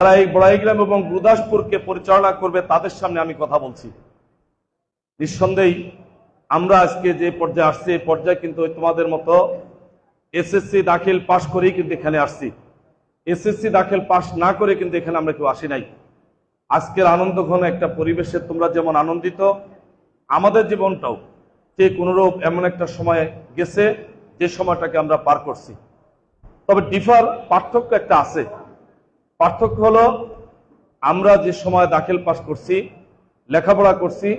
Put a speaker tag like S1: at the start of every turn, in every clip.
S1: যারা এই বড়াইগ্রাম এবং গুরুদাসপুরকে পরিচালনা করবে তাদের সামনে আমি কথা বলছি। নিঃসন্দেহে আমরা আজকে যে পর্যায়ে আসছি এই পর্যায়ে কিন্তু তোমাদের মতো এসএসসি দাখিল পাশ করেই কিন্তু এখানে আসছি। এসএসসি দাখিল পাশ না করে কিন্তু এখানে আমরা কেউ আসি নাই। আজকের আনন্দঘন একটা পরিবেশে তোমরা যেমন আনন্দিত, আমাদের জীবনটাও ঠিক অনুরূপ এমন একটা সময় গেছে যে সময়টাকে আমরা পার করছি। তবে পার্থক্য একটা আছে। পার্থক্য হলো আমরা যে সময় দাখিল পাস করছি, লেখাপড়া করছি,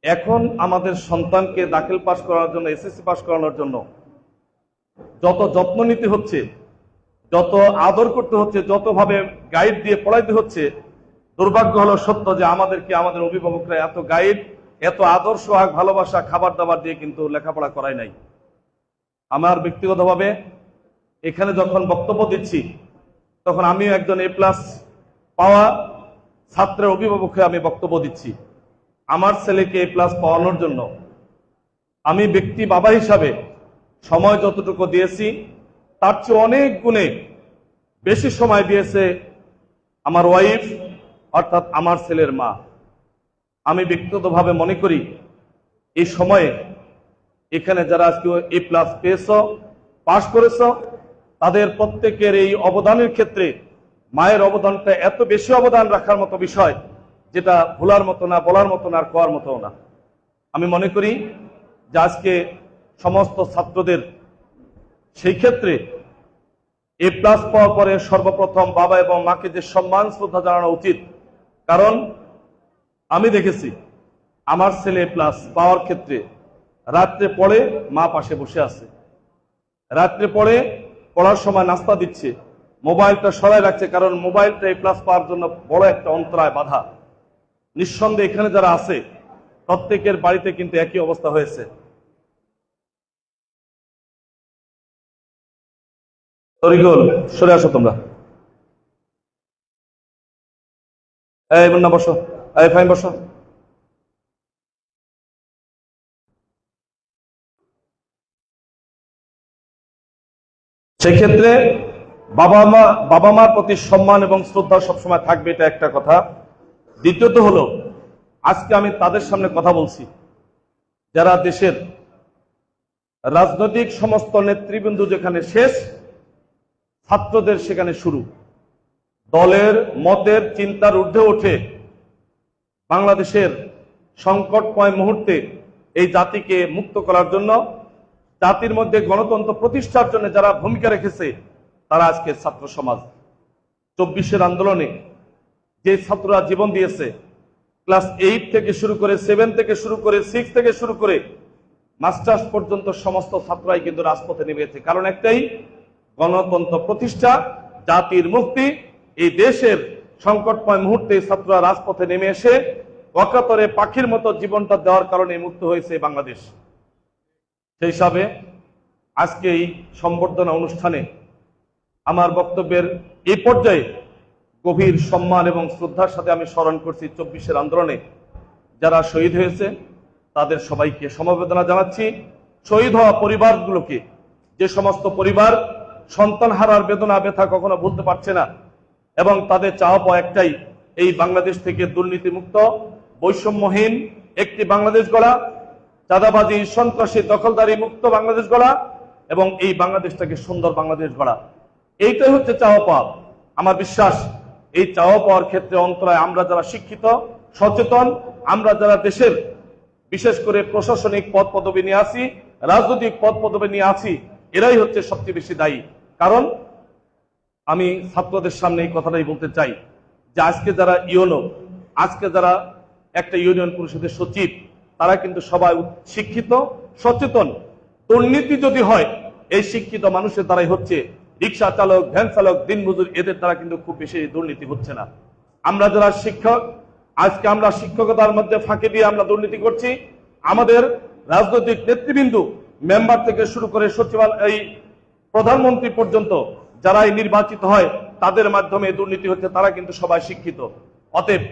S1: এখন আমাদের সন্তানকে দাখিল পাস করার জন্য, এসএসসি পাস করানোর জন্য যত যত্ন নিতে হচ্ছে, যত আদর করতে হচ্ছে, যতভাবে গাইড দিয়ে পড়াইতে হচ্ছে, দুর্ভাগ্য হলো সত্য যে আমাদের অভিভাবকরা এত গাইড, এত আদর সোহাগ, ভালোবাসা, খাবার দাবার দিয়ে কিন্তু লেখাপড়া করায় নাই। আমার ব্যক্তিগতভাবে এখানে যখন বক্তব্য দিচ্ছি তখন আমিও একজন এ প্লাস পাওয়া ছাত্রের অভিভাবক হয়ে আমি বক্তব্য দিচ্ছি। আমার ছেলেকে এ প্লাস পাওয়ানোর জন্য আমি ব্যক্তি বাবা হিসাবে সময় যতটুকু দিয়েছি তার চেয়ে অনেক গুণে বেশি সময় দিয়েছে আমার ওয়াইফ, অর্থাৎ আমার ছেলের মা। আমি ব্যক্তিগতভাবে মনে করি এই সময়ে এখানে যারা আজকে এ প্লাস পেয়েছ, পাশ করেছ, তাদের প্রত্যেকের এই অবদানের ক্ষেত্রে মায়ের অবদানটা এত বেশি অবদান রাখার মতো বিষয় যেটা ভোলার মতো না, বলার মতো না, আর কোয়ার মতো না। আমি মনে করি যে আজকে সমস্ত ছাত্রদের সেই ক্ষেত্রে এ প্লাস পাওয়ার পরে সর্বপ্রথম বাবা এবং মাকে যে সম্মান শ্রদ্ধা জানানো উচিত। কারণ আমি দেখেছি আমার ছেলে এ প্লাস পাওয়ার ক্ষেত্রে রাত্রে পড়ে মা পাশে বসে আছে, রাত্রে পড়ে পড়ার সময় নাস্তা দিচ্ছে, মোবাইলটা সরাই রাখছে, কারণ মোবাইলটা এ প্লাস পাওয়ার জন্য বড় একটা অন্তরায়, বাধা। নিঃসন্দেহে এখানে যারা আছে প্রত্যেকের বাড়িতে কিন্তু একই অবস্থা হয়েছে। তরিকুল, সরে আসো তোমরা। এই মুন্না বসো, এই ফাইন বসো। সেক্ষেত্রে বাবা মার প্রতি সম্মান এবং শ্রদ্ধা সবসময় থাকবে, এটা একটা কথা। দ্বিতীয়ত হলো আজকে আমি তাদের সামনে কথা বলছি যারা দেশের রাজনৈতিক সমস্ত নেতৃবৃন্দ যেখানে শেষ, ছাত্রদের সেখানে শুরু। দলের মতের চিন্তার ঊর্ধ্বে ওঠে বাংলাদেশের সংকটময় মুহূর্তে এই জাতিকে মুক্ত করার জন্য, জাতির মধ্যে গণতন্ত্র প্রতিষ্ঠার জন্য যারা ভূমিকা রেখেছে তারা আজকে ছাত্র সমাজ। 24-এর আন্দোলনে যে ছাত্ররা জীবন দিয়েছে, ক্লাস 8 থেকে শুরু করে, 7 থেকে শুরু করে, 6 থেকে শুরু করে মাস্টার্স পর্যন্ত সমস্ত ছাত্ররাই কিন্তু রাজপথে নেমেছে। কারণ একটাই, গণতন্ত্র প্রতিষ্ঠা, জাতির মুক্তি। এই দেশের সংকটময় মুহূর্তে ছাত্ররা রাজপথে নেমে এসে অকাতরে পাখির মতো জীবনটা দেওয়ার কারণে মুক্ত হয়েছে বাংলাদেশ। সেই হিসাবে আজকে এই সম্বর্ধনা অনুষ্ঠানে আমার বক্তব্যের এই পর্যায়ে গভীর সম্মান এবং শ্রদ্ধার সাথে আমি স্মরণ করছি 24-এর আন্দোলনে যারা শহীদ হয়েছে তাদের সবাইকে সমবেদনা জানাচ্ছি। শহীদ হওয়া পরিবারগুলোকে, যে সমস্ত পরিবার সন্তান হারার বেদনা ব্যথা কখনো ভুলতে পারছে না এবং তাদের চাওয়া পাওয়া একটাই, এই বাংলাদেশ থেকে দুর্নীতিমুক্ত, বৈষম্যহীন একটি বাংলাদেশ গড়া, চাঁদাবাজি, সন্ত্রাসী, দখলদারি মুক্ত বাংলাদেশ গড়া এবং এই বাংলাদেশটাকে সুন্দর বাংলাদেশ গড়া। এইটাই হচ্ছে চাওয়া পাওয়া। আমার বিশ্বাস এই চাওয়া পাওয়ার ক্ষেত্রে অন্তরায় আমরা যারা শিক্ষিত, সচেতন, আমরা যারা দেশের বিশেষ করে প্রশাসনিক পদ পদবি নিয়ে আছি, রাজনৈতিক পদ পদবি নিয়ে আছি, এরাই হচ্ছে সবচেয়ে বেশি দায়ী। কারণ আমি ছাত্রদের সামনে এই কথাটাই বলতে চাই যে আজকে যারা ইউনো, আজকে যারা একটা ইউনিয়ন পরিষদের সচিব, তারা কিন্তু সবাই শিক্ষিত, সচেতন। দুর্নীতি যদি হয় এই শিক্ষিত মানুষের দ্বারাই হচ্ছে। রিক্সা চালক, ভ্যান চালক, দিনমজুর, এদের দ্বারা কিন্তু খুব বেশি দুর্নীতি হচ্ছে না। আমরা যারা শিক্ষক, আজকে আমরা শিক্ষকতার মধ্যে ফাঁকি দিয়ে আমরা দুর্নীতি করছি। আমাদের রাজনৈতিক নেতৃবৃন্দ, মেম্বার থেকে শুরু করে সচিবালয়, এই প্রধানমন্ত্রী পর্যন্ত যারাই নির্বাচিত হয় তাদের মাধ্যমে দুর্নীতি হচ্ছে, তারা কিন্তু সবাই শিক্ষিত। অতএব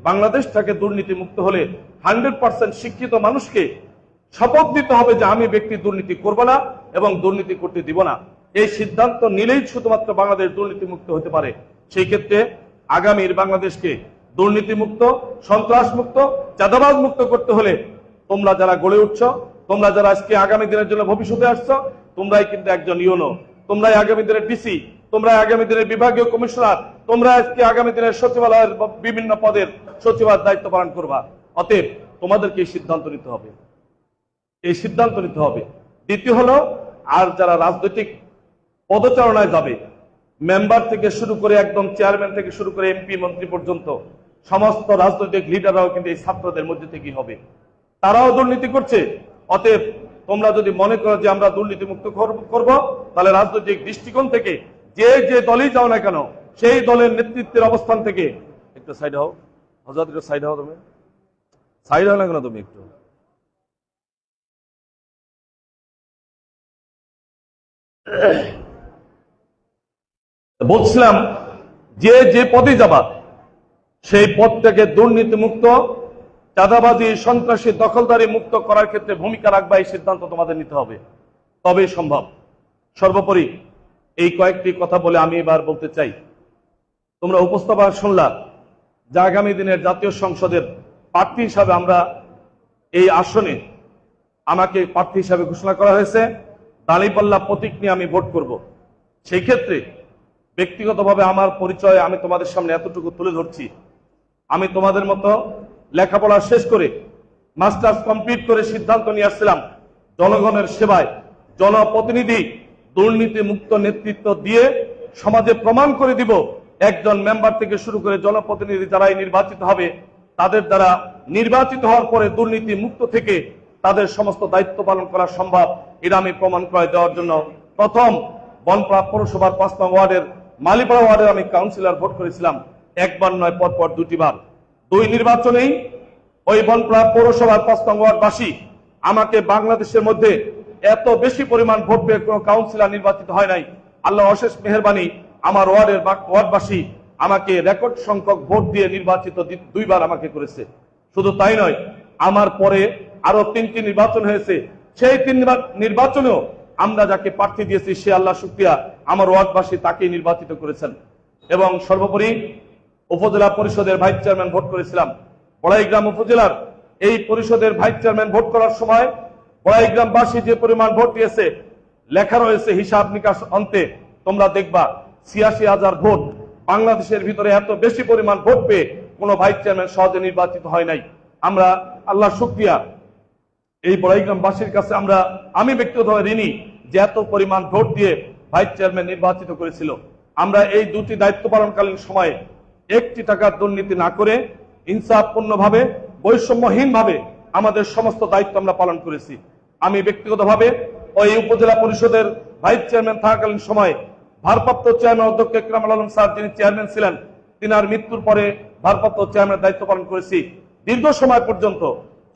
S1: বাংলাদেশ থেকে দুর্নীতি মুক্ত হলে 100% শিক্ষিত মানুষকে শপথ দিতে হবে যে আমি ব্যক্তি দুর্নীতি করব না এবং দুর্নীতি করতে দিব না। এই সিদ্ধান্ত নিলেই শুধুমাত্র বাংলাদেশ দুর্নীতিমুক্ত হতে পারে। সেই ক্ষেত্রে আগামীর বাংলাদেশকে দুর্নীতিমুক্ত, সন্ত্রাসমুক্ত, চাঁদাবাজ মুক্ত করতে হলে তোমরা যারা গড়ে উঠছ, তোমরা যারা আজকে আগামী দিনের জন্য ভবিষ্যতে আসছো, তোমরাই কিন্তু একজন ইউনো, তোমরাই আগামী দিনের ডিসি, তোমরা আগামী দিনের বিভাগীয় কমিশনার, তোমরা আজকে আগামী দিনের সচিবালয়ের বিভিন্ন পদের সচিবের দায়িত্ব পালন করবা। অতএব তোমাদেরকে এই সিদ্ধান্ত নিতে হবে, এই সিদ্ধান্ত নিতে হবে। দ্বিতীয় হলো, আর যারা রাজনৈতিক পদচারণায় যাবে, মেম্বার থেকে শুরু করে একদম চেয়ারম্যান থেকে শুরু করে এমপি মন্ত্রী পর্যন্ত সমস্ত রাজনৈতিক লিডাররাও কিন্তু এই ছাত্রদের মধ্যে থেকেই হবে, তারাও দুর্নীতি করছে। অতএব তোমরা যদি মনে করো যে আমরা দুর্নীতিমুক্ত করব, তাহলে রাজনৈতিক দৃষ্টিকোণ থেকে যে যে দলই যাও না কেন, সেই দলের নেতৃত্বের অবস্থান থেকে একটু সাইড হও, হযরত একটু সাইড হও, তুমি সাইড হও না কেন, তুমি একটু বলছিলাম যে যে পদে যাবা সেই পদ থেকে দুর্নীতিমুক্ত, চাঁদাবাজি, সন্ত্রাসী, দখলদারি মুক্ত করার ক্ষেত্রে ভূমিকা রাখবা। এই সিদ্ধান্ত তোমাদের নিতে হবে, তবেই সম্ভব। সর্বোপরি এই কয়েকটি কথা বলে আমি এবার বলতে চাই, তোমরা উপস্থাপনা শুনলা যে আগামী দিনের জাতীয় সংসদের প্রার্থী হিসাবে আমরা এই আসনে আমাকে প্রার্থী হিসাবে ঘোষণা করা হয়েছে। দাঁড়িপাল্লা প্রতীক নিয়ে আমি ভোট করব। সেই ক্ষেত্রে ব্যক্তিগতভাবে আমার পরিচয় আমি তোমাদের সামনে এতটুকু তুলে ধরছি। আমি তোমাদের মতো লেখাপড়া শেষ করে মাস্টার্স কমপ্লিট করে সিদ্ধান্ত নিয়ে আসছিলাম জনগণের সেবায়, জনপ্রতিনিধি দুর্নীতি মুক্ত নেতৃত্ব দিয়ে সমাজে প্রমাণ করে দিব একজন মেম্বার থেকে শুরু করে জনপ্রতিনিধি যারাই নির্বাচিত হবে, তাদের দ্বারা নির্বাচিত হওয়ার পরে দুর্নীতি মুক্ত থেকে তাদের সমস্ত দায়িত্ব পালন করা সম্ভব। এটা আমি প্রমাণ করে দেওয়ার জন্য প্রথম বনপাড়া পৌরসভার 5 নং ওয়ার্ডের মালিপাড়া ওয়ার্ডের আমি কাউন্সিলর ভোট করেছিলাম, একবার নয়, পরপর দুটিবার। 2 নির্বাচনেই ওই বনপাড়া পৌরসভার 5 নং ওয়ার্ডবাসী আমাকে বাংলাদেশের মধ্যে এত বেশি পরিমাণ ভোট পেয়ে কোনো কাউন্সিলর নির্বাচিত হয় নাই। আল্লাহ অশেষ মেহেরবানি, আমার ওয়ার্ডবাসী আমাকে রেকর্ড সংখ্যক ভোট দিয়ে নির্বাচিত 2বার আমাকে করেছে। শুধু তাই নয়, আমার পরে আরো 3টি নির্বাচন হয়েছে, সেই 3 নির্বাচনেও আমরা যাকে প্রার্থী দিয়েছি সে আল্লাহ শুকরিয়া আমার ওয়ার্ডবাসী তাকেই নির্বাচিত করেছেন। এবং সর্বোপরি উপজেলা পরিষদের ভাইস চেয়ারম্যান ভোট করেছিলাম বড়াইগ্রাম উপজেলার। এই পরিষদের ভাইস চেয়ারম্যান ভোট করার সময় বড়াইগ্রামবাসী যে পরিমাণ ভোট দিয়েছে লেখা রয়েছে হিসাব নিকাশ অন্তে, তোমরা দেখবা 86,000 ভোট। বাংলাদেশের ভিতরে এত বেশি পরিমাণ ভোট পেয়ে কোনো ভাইস চেয়ারম্যান সহজে নির্বাচিত হয় নাই। আমরা আল্লাহ শুকরিয়া এই বড়াইগ্রামবাসীর কাছে আমি ব্যক্তিগতভাবে ঋণী যে এত পরিমাণ ভোট দিয়ে ভাইস চেয়ারম্যান নির্বাচিত করেছিল। আমরা এই 2টি দায়িত্ব পালনকালীন সময়ে 1টি টাকার দুর্নীতি না করে ইনসাফপূর্ণভাবে, বৈষম্যহীনভাবে আমাদের সমস্ত দায়িত্ব আমরা পালন করেছি। আমি ব্যক্তিগতভাবে ওই উপজেলা পরিষদের ভাইস চেয়ারম্যান থাকাকালীন সময়ে ভারপ্রাপ্ত চেয়ারম্যান অধ্যক্ষ ইকরামুল আলম স্যার যিনি চেয়ারম্যান ছিলেন, তিনার মৃত্যুর পরে ভারপ্রাপ্ত চেয়ারম্যানের দায়িত্ব পালন করেছি। দীর্ঘ সময় পর্যন্ত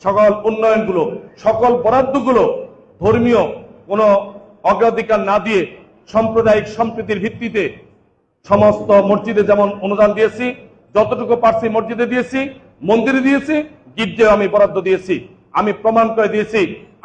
S1: সকল উন্নয়নগুলো, সকল বরাদ্দগুলো ধর্মীয় কোনো অগ্রাধিকার না দিয়ে সাম্প্রদায়িক সম্প্রীতির ভিত্তিতে সমস্ত মসজিদে যেমন অনুদান দিয়েছি, যতটুকু পারছি মসজিদে দিয়েছি, মন্দিরে দিয়েছি, গির্জে আমি বরাদ্দ দিয়েছি। আমি প্রমাণ করে দিয়েছি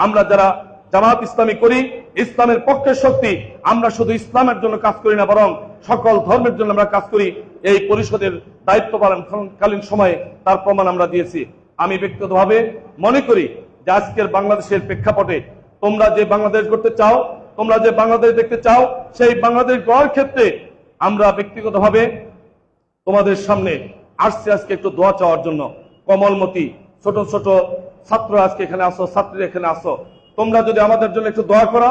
S1: আমরা যারা জামাত ইসলামী করি, ইসলামের পক্ষের শক্তি, আমরা শুধু ইসলামের জন্য কাজ করি না, বরং সকল ধর্মের জন্য আমরা কাজ করি। এই পরিষদের দায়িত্ব পালনকালীন সময়ে তার প্রমাণ আমরা দিয়েছি। আমি ব্যক্তিগতভাবে মনে করি যে আজকের বাংলাদেশের প্রেক্ষাপটে তোমরা যে বাংলাদেশ গড়তে চাও, তোমরা যে বাংলাদেশ দেখতে চাও, সেই বাংলাদেশ গড়ার ক্ষেত্রে আমরা ব্যক্তিগতভাবে তোমাদের সামনে আসছি আজকে একটু দোয়া চাওয়ার জন্য। কমলমতি ছোট ছোট ছাত্ররা আজকে এখানে আসো, ছাত্রীরা এখানে আসো, তোমরা যদি আমাদের জন্য একটু দোয়া করো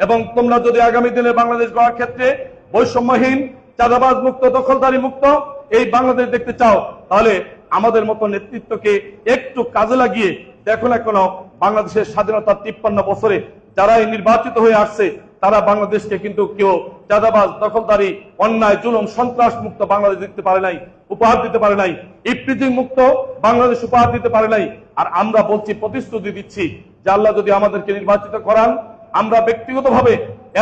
S1: এবং তোমরা যদি আগামী দিনে বাংলাদেশ গড়ার ক্ষেত্রে বৈষম্যহীন, চাঁদাবাজ মুক্ত, দখলদারি মুক্ত এই বাংলাদেশ দেখতে চাও, তাহলে আমাদের মতো নেতৃত্বকে একটু কাজে লাগিয়ে দেখো না কেন বাংলাদেশের স্বাধীনতার 53 বছরে যারাই নির্বাচিত হয়ে আসছে তারা বাংলাদেশকে কিন্তু কেউ চাঁদাবাজ, দখলদারি, অন্যায়, জুলুম, সন্ত্রাস মুক্ত বাংলাদেশ দিতে পারে নাই, উপহার দিতে পারে নাই, ইফটিজিং মুক্ত বাংলাদেশ উপহার দিতে পারে নাই। আর আমরা বলছি, প্রতিশ্রুতি দিচ্ছি যে আল্লাহ যদি আমাদেরকে নির্বাচিত করান, আমরা ব্যক্তিগতভাবে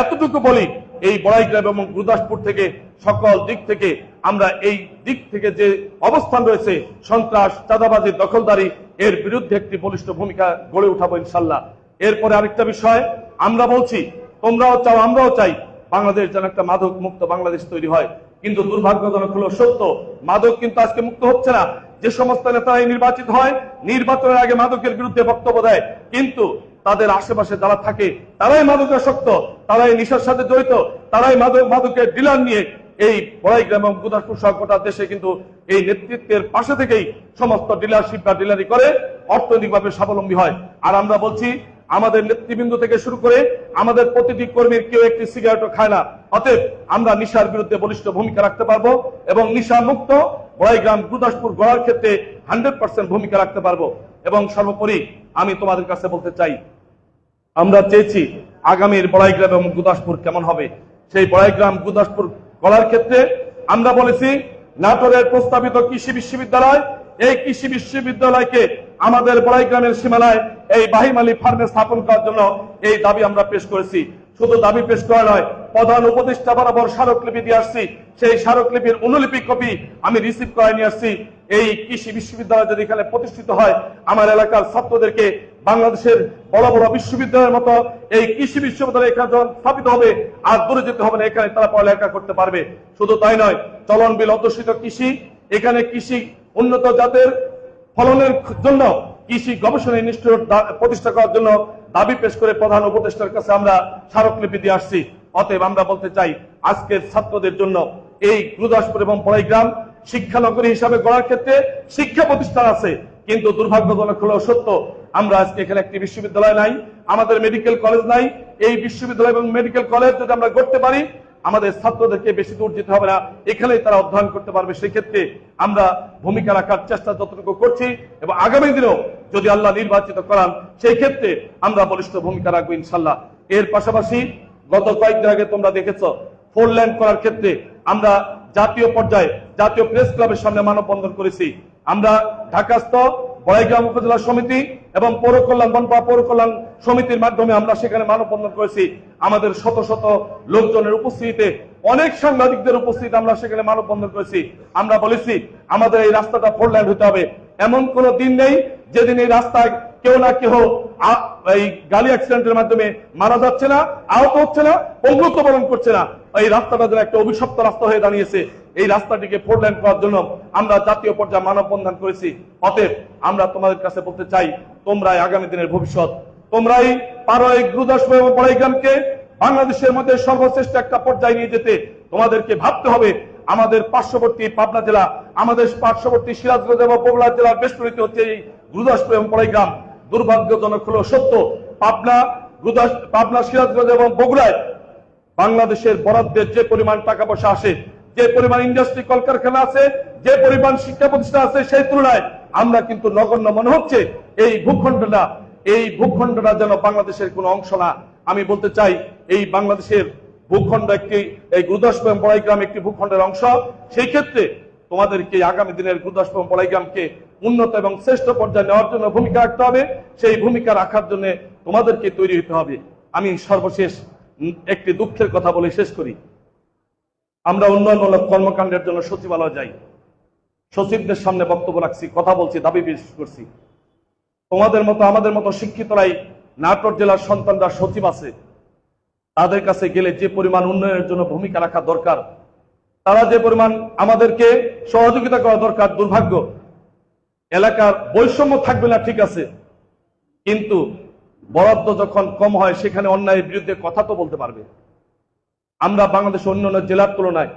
S1: এতটুকু বলি, এই বড়াইগ্রাম এবং গুরুদাসপুর থেকে সকল দিক থেকে আমরা এই দিক থেকে যে অবস্থান রয়েছে সন্ত্রাস, চাঁদাবাজি, দখলদারি, এর বিরুদ্ধে একটি বলিষ্ঠ ভূমিকা গড়ে উঠাবো ইনশাল্লাহ। এরপরে আরেকটা বিষয় আমরা বলছি, তোমরাও চাও আমরাও চাই, বাংলাদেশ যেন একটা মাদক মুক্ত বাংলাদেশ তৈরি হয়। কিন্তু দুর্ভাগ্যজনক হলো সত্য, মাদক কিন্তু আজকে মুক্ত হচ্ছে না। যে সমস্ত নেতারাই নির্বাচিত হয়, নির্বাচনের আগে মাদকের বিরুদ্ধে বক্তব্য দেয়, কিন্তু তাদের আশেপাশে যারা থাকে তারাই মাদকাসক্ত, তারাই নেশার সাথে জড়িত, তারাই মাদকের ডিলার নিয়ে এই বড়াইগ্রাম এবং গুদাসপুর সহ গোটা দেশে কিন্তু এই নেতৃত্বের পাশে থেকেই সমস্ত ডিলারশিপ বা ডিলারি করে অর্থনৈতিকভাবে স্বাবলম্বী হয়। আর আমরা বলছি, আমাদের নেতৃবৃন্দ থেকে শুরু করে আমাদের প্রতিটি কর্মীর কেউ একটি সিগারেটও খায় না। অতএব আমরা নেশার বিরুদ্ধে বলিষ্ঠ ভূমিকা রাখতে পারবো এবং নেশা মুক্ত বড়াইগ্রাম গুদাসপুর গড়ার ক্ষেত্রে 100% ভূমিকা রাখতে পারবো। এবং সর্বোপরি আমি তোমাদের কাছে বলতে চাই, আমরা চেয়েছি আগামীর বড়াইগ্রাম এবং গুদাসপুর কেমন হবে। সেই বড়াইগ্রাম গুদাসপুর গড়ার ক্ষেত্রে আমরা বলেছি, নাটোরের প্রস্তাবিত কৃষি বিশ্ববিদ্যালয়, এই কৃষি বিশ্ববিদ্যালয়কে আমাদের বড়াইগ্রামের সীমানায় এই বাহিম আলী ফার্মে স্থাপন করার জন্য এই দাবি আমরা পেশ করেছি। শুধু দাবি পেশ করা নয়, প্রধান উপদেষ্টা বরাবর স্মারকলিপি দিয়ে আসছি। সেই স্মারকলিপির অনুলিপি কপি আমি রিসিভ করে নিয়ে আসছি। এই কৃষি বিশ্ববিদ্যালয় যদি এখানে প্রতিষ্ঠিত হয়, আমার এলাকার ছাত্রদেরকে বাংলাদেশের বড় বড় বিশ্ববিদ্যালয়ের মতো এই কৃষি বিশ্ববিদ্যালয় এখানে যখন স্থাপিত হবে, আর দূরে যেতে হবে না, এখানে তারা পড়ালেখা করতে পারবে। শুধু তাই নয়, চলনবিল অধ্যুষিত কৃষি, এখানে কৃষি উন্নত জাতের ফলনের জন্য কৃষি গবেষণা ইনস্টিটিউট প্রতিষ্ঠা করার জন্য দাবি পেশ করে প্রধান উপদেষ্টার কাছে আমরা স্মারকলিপি দিয়ে আসছি। অতএব আমরা বলতে চাই, আজকের ছাত্রদের জন্য এই গুরুদাসপুর এবং বড়াইগ্রাম শিক্ষানগরী হিসাবে গড়ার ক্ষেত্রে শিক্ষা প্রতিষ্ঠান আছে, কিন্তু দুর্ভাগ্যজনক হলেও সত্য, আমরা আজকে এখানে একটি বিশ্ববিদ্যালয় নাই, আমাদের মেডিকেল কলেজ নাই। এই বিশ্ববিদ্যালয় এবং মেডিকেল কলেজ যদি আমরা গড়তে পারি, আমাদের ছাত্রদেরকে বেশি দূর যেতে হবে না, এখানেই তারা অধ্যয়ন করতে পারবে। সেই ক্ষেত্রে আমরা ভূমিকা রাখার চেষ্টা যতটুকু করছি, এবং আগামী দিনেও যদি আল্লাহ নির্বাচিত করান, সেই ক্ষেত্রে আমরা বলিষ্ঠ ভূমিকা রাখবো ইনশাল্লাহ। এর পাশাপাশি গত কয়েকদিন আগে তোমরা দেখেছো, 4 লেন করার ক্ষেত্রে আমরা জাতীয় পর্যায়ে জাতীয় প্রেস ক্লাবের সামনে মানববন্ধন করেছি। আমরা ঢাকাস্থ বড়াইগ্রাম উপজেলা সমিতি এবং পৌর কল্যাণ বনপাড়া পৌর কল্যাণ সমিতির মাধ্যমে আমরা সেখানে মানববন্ধন করেছি। আমাদের শত শত লোকজনের উপস্থিতিতে, অনেক সাংবাদিকদের উপস্থিতিতে আমরা সেখানে মানববন্ধন করেছি। আমরা বলেছি, আমাদের এই রাস্তাটা 4 লেন হতে হবে। এমন কোন দিন নেই যেদিন এই রাস্তায় কেউ না কেউ এই গাড়ি অ্যাক্সিডেন্টের মাধ্যমে মারা যাচ্ছে না, আহত হচ্ছে না, পঙ্গুত্ব বরণ করছে না। এই রাস্তাটা যেন একটা অভিশপ্ত রাস্তা হয়ে দাঁড়িয়েছে। এই রাস্তাটিকে 4 লেন করার জন্য আমরা জাতীয় পর্যায়ে মানববন্ধন করেছি। অতএব আমরা তোমাদের কাছে বলতে চাই, তোমরাই আগামী দিনের ভবিষ্যৎ, তোমরাই পারো এই গুরুদাসপুর এবং বড়াইগ্রামকে বাংলাদেশের মধ্যে সর্বশ্রেষ্ঠ একটা পর্যায়ে নিয়ে যেতে। তোমাদেরকে ভাবতে হবে, আমাদের পার্শ্ববর্তী পাবনা জেলা, আমাদের পার্শ্ববর্তী সিরাজগঞ্জ এবং বগুড়া জেলার বেষ্টনীতে হচ্ছে এই গুরুদাসপুর এবং বড়াইগ্রাম। দুর্ভাগ্যজনক হলো সত্য, পাবনা সিরাজগঞ্জ এবং বগুড়ায় বাংলাদেশের বরাদ্দের যে পরিমাণ টাকা পয়সা আসে, যে পরিমাণ ইন্ডাস্ট্রি কলকারখানা আছে, যে পরিমাণ শিক্ষা প্রতিষ্ঠান আছে, সেই তুলনায় আমরা কিন্তু নগণ্য মনে হচ্ছে। এই ভূখণ্ডটা যেন বাংলাদেশের কোনো অংশ না। আমি বলতে চাই, এই বাংলাদেশের ভূখণ্ড একটি, এই গুরুদাসপুর এবং বড়াইগ্রাম একটি ভূখণ্ডের অংশ। সেই ক্ষেত্রে তোমাদেরকে আগামী দিনের গুরুদাসপুর এবং বড়াইগ্রামকে উন্নত এবং শ্রেষ্ঠ পর্যায়ে নেওয়ার জন্য ভূমিকা রাখতে হবে। সেই ভূমিকা রাখার জন্য তোমাদেরকে তৈরি হতে হবে। আমি সর্বশেষ একটি দুঃখের কথা বলে শেষ করি। আমরা উন্নয়নমূলক কর্মকাণ্ডের জন্য সচিবালয় যাই, সচিবদের সামনে বক্তব্য রাখছি, কথা বলছি, দাবি পেশ করছি। তোমাদের মতো আমাদের মতো শিক্ষিতরাই নাটোর জেলার সন্তানরা সচিব আছে, তাদের কাছে গেলে যে পরিমাণ উন্নয়নের জন্য ভূমিকা রাখা দরকার, তারা যে পরিমাণ আমাদেরকে সহযোগিতা করা দরকার, দুর্ভাগ্য এলাকার বৈষম্য থাকবে না, ঠিক আছে, কিন্তু বরাদ্দ যখন কম হয় সেখানে অন্যায়ের বিরুদ্ধে কথা তো বলতে পারবে। আমরা বাংলাদেশের অন্যান্য জেলার তুলনায়,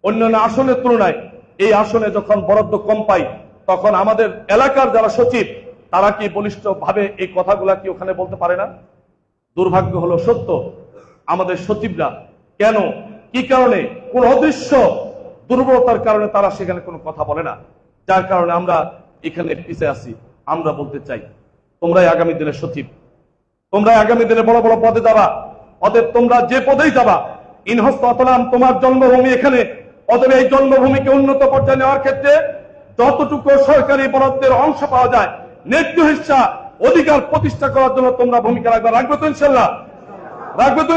S1: অন্যান্য আসনের তুলনায় এই আসনে যখন বরাদ্দ কম পাই, তখন আমাদের এলাকার যারা সচিব, তারা কি বলিষ্ঠ ভাবে এই কথাগুলা কি ওখানে বলতে পারে না? দুর্ভাগ্য হলো সত্য, আমাদের সচিবরা কেন, কি কারণে, কোন অদৃশ্য দুর্বলতার কারণে তারা সেখানে কোনো কথা বলে না, যার কারণে আমরা এখানে পিছিয়ে আছি। আমরা বলতে চাই, তোমরাই আগামী দিনের সচিব, তোমরাই আগামী দিনে বড় বড় পদে যাবা। অতএব তোমরা যে পদেই যাবা, ইনহস্ত অতলাম তোমার জন্মভূমি এখানে। অতএব এই জন্মভূমিকে উন্নত পর্যায়ে নেওয়ার ক্ষেত্রে যতটুকু সরকারি বরাদ্দের অংশ পাওয়া যায়, ন্যায্য হিস্সা অধিকার প্রতিষ্ঠা করার জন্য তোমরা ভূমিকা রাখবে তো ইনশাল্লাহ? রাখবে তো?